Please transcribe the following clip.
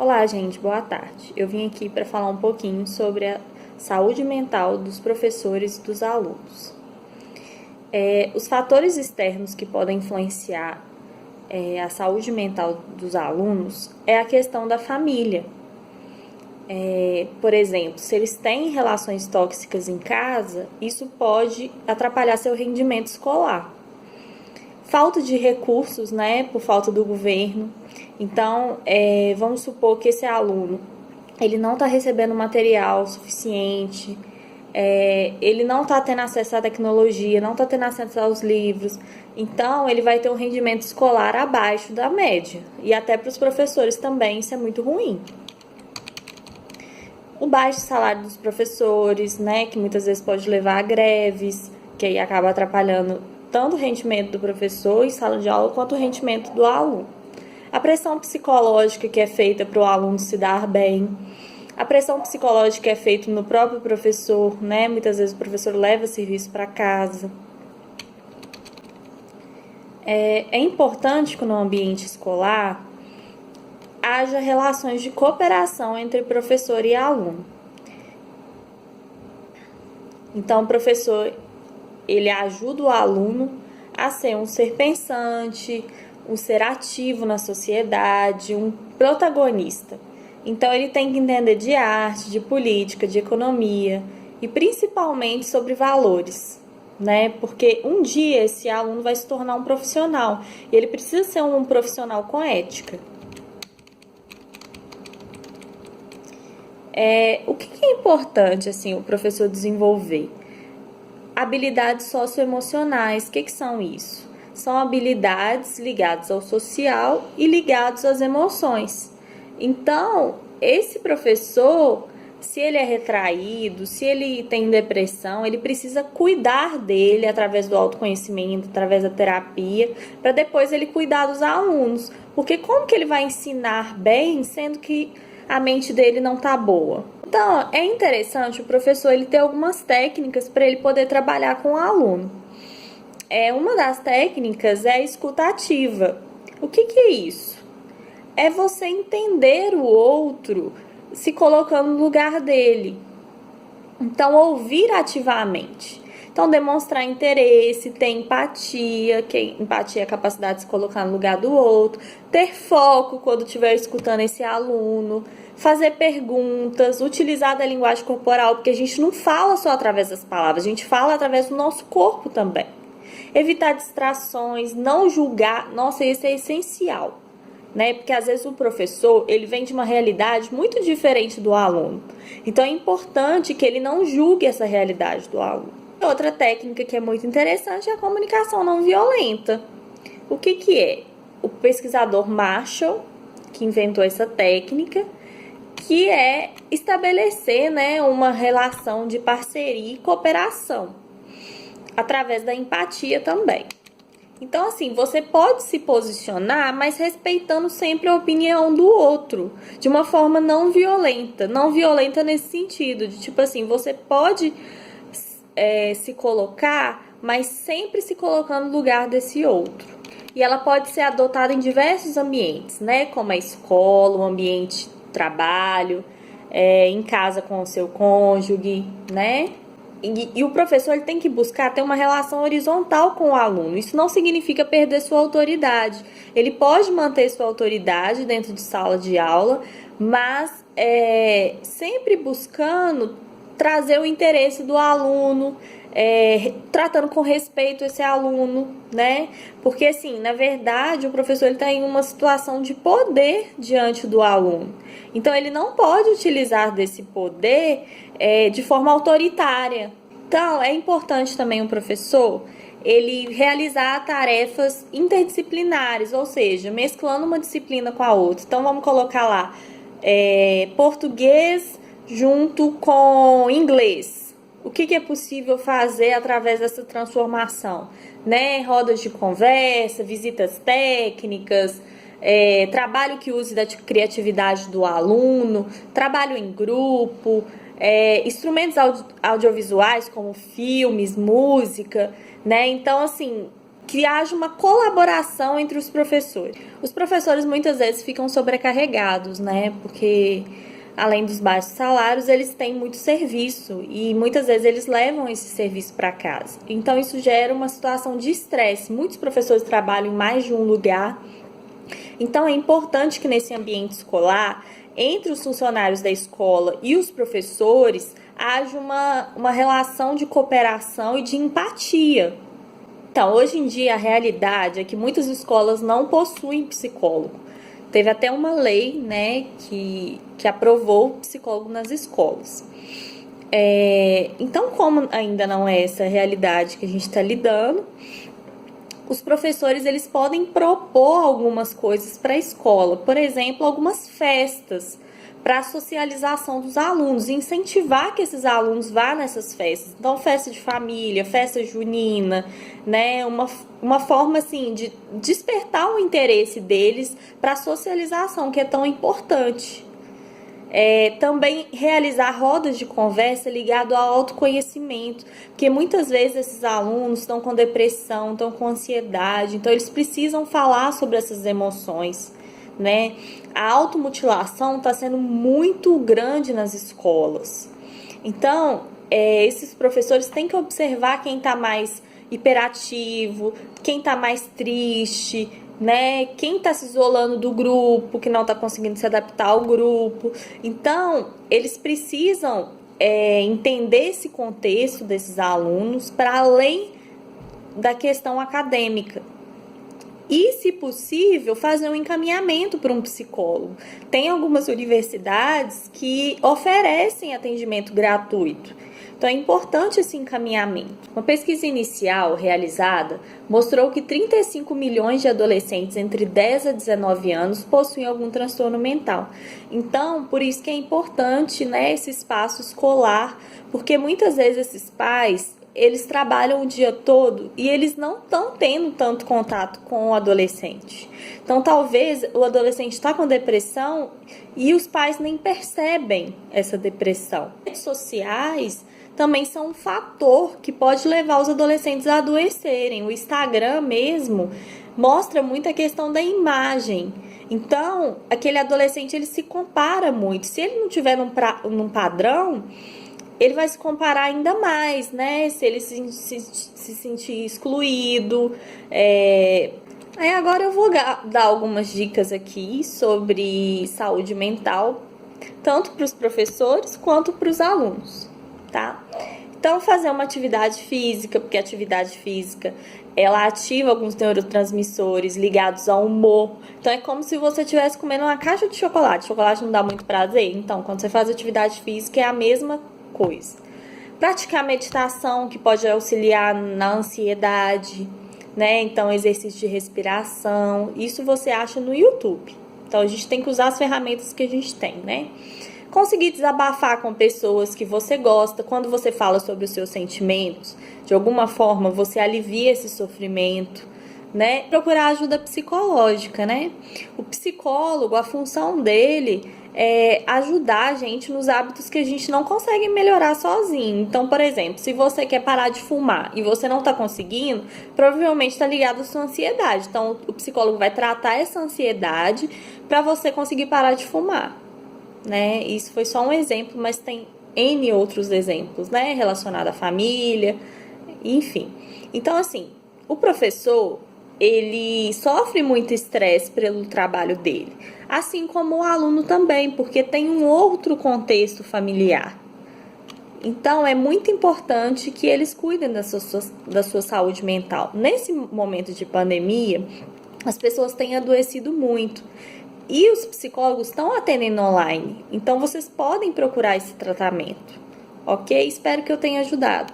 Olá, gente, boa tarde. Eu vim aqui para falar um pouquinho sobre a saúde mental dos professores e dos alunos. Os fatores externos que podem influenciar a saúde mental dos alunos é a questão da família. Por exemplo, se eles têm relações tóxicas em casa, isso pode atrapalhar seu rendimento escolar. Falta de recursos, né, por falta do governo. Então, vamos supor que esse aluno, ele não está recebendo material suficiente, ele não está tendo acesso à tecnologia, não está tendo acesso aos livros. Então, ele vai ter um rendimento escolar abaixo da média. E até para os professores também isso é muito ruim. O baixo salário dos professores, né, que muitas vezes pode levar a greves, que aí acaba atrapalhando tanto o rendimento do professor em sala de aula quanto o rendimento do aluno. A pressão psicológica que é feita para o aluno se dar bem. A pressão psicológica que é feita no próprio professor, né? Muitas vezes o professor leva serviço para casa. É importante que no ambiente escolar haja relações de cooperação entre professor e aluno. Então, o professor, ele ajuda o aluno a ser um ser pensante, um ser ativo na sociedade, um protagonista. Então, ele tem que entender de arte, de política, de economia e principalmente sobre valores, né? Porque um dia esse aluno vai se tornar um profissional e ele precisa ser um profissional com ética. O que é importante assim, o professor desenvolver? Habilidades socioemocionais, o que são isso? São habilidades ligadas ao social e ligadas às emoções. Então, esse professor, se ele é retraído, se ele tem depressão, ele precisa cuidar dele através do autoconhecimento, através da terapia, para depois ele cuidar dos alunos. Porque como que ele vai ensinar bem, sendo que a mente dele não está boa? Então, é interessante o professor ele ter algumas técnicas para ele poder trabalhar com o aluno. Uma das técnicas é a escuta ativa. O que é isso? É você entender o outro se colocando no lugar dele. Então, ouvir ativamente. Então, demonstrar interesse, ter empatia, que empatia é a capacidade de se colocar no lugar do outro, ter foco quando estiver escutando esse aluno, fazer perguntas, utilizar da linguagem corporal, porque a gente não fala só através das palavras, a gente fala através do nosso corpo também. Evitar distrações, não julgar, nossa, isso é essencial, né? Porque às vezes o professor, ele vem de uma realidade muito diferente do aluno. Então é importante que ele não julgue essa realidade do aluno. Outra técnica que é muito interessante é a comunicação não violenta. O que é? O pesquisador Marshall, que inventou essa técnica, que é estabelecer, né, uma relação de parceria e cooperação, através da empatia também. Então, assim, você pode se posicionar, mas respeitando sempre a opinião do outro, de uma forma não violenta. Não violenta nesse sentido, de tipo assim, você pode se colocar, mas sempre se colocando no lugar desse outro. E ela pode ser adotada em diversos ambientes, né? Como a escola, o ambiente de trabalho, em casa com o seu cônjuge, né? E o professor ele tem que buscar ter uma relação horizontal com o aluno. Isso não significa perder sua autoridade. Ele pode manter sua autoridade dentro de sala de aula, mas sempre buscando trazer o interesse do aluno, tratando com respeito esse aluno, né? Porque, assim, na verdade, o professor está em uma situação de poder diante do aluno. Então, ele não pode utilizar desse poder de forma autoritária. Então, é importante também o professor ele realizar tarefas interdisciplinares, ou seja, mesclando uma disciplina com a outra. Então, vamos colocar lá português junto com inglês. O que é possível fazer através dessa transformação? Né? Rodas de conversa, visitas técnicas, trabalho que use da criatividade do aluno, trabalho em grupo, instrumentos audiovisuais como filmes, música, né? Então, assim, que haja uma colaboração entre os professores. Os professores muitas vezes ficam sobrecarregados, né? Porque além dos baixos salários, eles têm muito serviço e muitas vezes eles levam esse serviço para casa. Então isso gera uma situação de estresse. Muitos professores trabalham em mais de um lugar. Então é importante que nesse ambiente escolar, entre os funcionários da escola e os professores, haja uma relação de cooperação e de empatia. Então, hoje em dia, a realidade é que muitas escolas não possuem psicólogo. Teve até uma lei, né, que aprovou o psicólogo nas escolas. Então, como ainda não é essa realidade que a gente está lidando, os professores eles podem propor algumas coisas para a escola. Por exemplo, algumas festas para a socialização dos alunos, incentivar que esses alunos vá nessas festas. Então, festa de família, festa junina, né? Uma forma assim de despertar o interesse deles para a socialização, que é tão importante. Também realizar rodas de conversa ligado ao autoconhecimento, porque muitas vezes esses alunos estão com depressão, estão com ansiedade, então eles precisam falar sobre essas emoções, né? A automutilação está sendo muito grande nas escolas. Então, esses professores têm que observar quem está mais hiperativo, quem está mais triste, né? Quem está se isolando do grupo, que não está conseguindo se adaptar ao grupo. Então, eles precisam entender esse contexto desses alunos para além da questão acadêmica. E, se possível, fazer um encaminhamento para um psicólogo. Tem algumas universidades que oferecem atendimento gratuito. Então, é importante esse encaminhamento. Uma pesquisa inicial realizada mostrou que 35 milhões de adolescentes entre 10 a 19 anos possuem algum transtorno mental. Então, por isso que é importante, né, esse espaço escolar, porque muitas vezes esses pais eles trabalham o dia todo e eles não estão tendo tanto contato com o adolescente. Então, talvez o adolescente está com depressão e os pais nem percebem essa depressão. As redes sociais também são um fator que pode levar os adolescentes a adoecerem. O Instagram mesmo mostra muito a questão da imagem. Então, aquele adolescente ele se compara muito. Se ele não tiver num padrão, ele vai se comparar ainda mais, né? Se ele se sentir excluído. Aí agora eu vou dar algumas dicas aqui sobre saúde mental, tanto para os professores quanto para os alunos, tá? Então, fazer uma atividade física, porque a atividade física, ela ativa alguns neurotransmissores ligados ao humor. Então, é como se você estivesse comendo uma caixa de chocolate. Chocolate não dá muito prazer. Então, quando você faz atividade física, é a mesma coisa. Praticar meditação, que pode auxiliar na ansiedade, né? Então, exercício de respiração. Isso você acha no YouTube. Então, a gente tem que usar as ferramentas que a gente tem, né? Conseguir desabafar com pessoas que você gosta. Quando você fala sobre os seus sentimentos, de alguma forma você alivia esse sofrimento, né? Procurar ajuda psicológica, né? O psicólogo, a função dele é ajudar a gente nos hábitos que a gente não consegue melhorar sozinho. Então, por exemplo, se você quer parar de fumar e você não está conseguindo, provavelmente está ligado à sua ansiedade. Então, o psicólogo vai tratar essa ansiedade para você conseguir parar de fumar, né? Isso foi só um exemplo, mas tem N outros exemplos, né? Relacionado à família, enfim. Então, assim, o professor, ele sofre muito estresse pelo trabalho dele, assim como o aluno também, porque tem um outro contexto familiar. Então, é muito importante que eles cuidem da sua saúde mental. Nesse momento de pandemia, as pessoas têm adoecido muito. E os psicólogos estão atendendo online. Então, vocês podem procurar esse tratamento. Ok? Espero que eu tenha ajudado.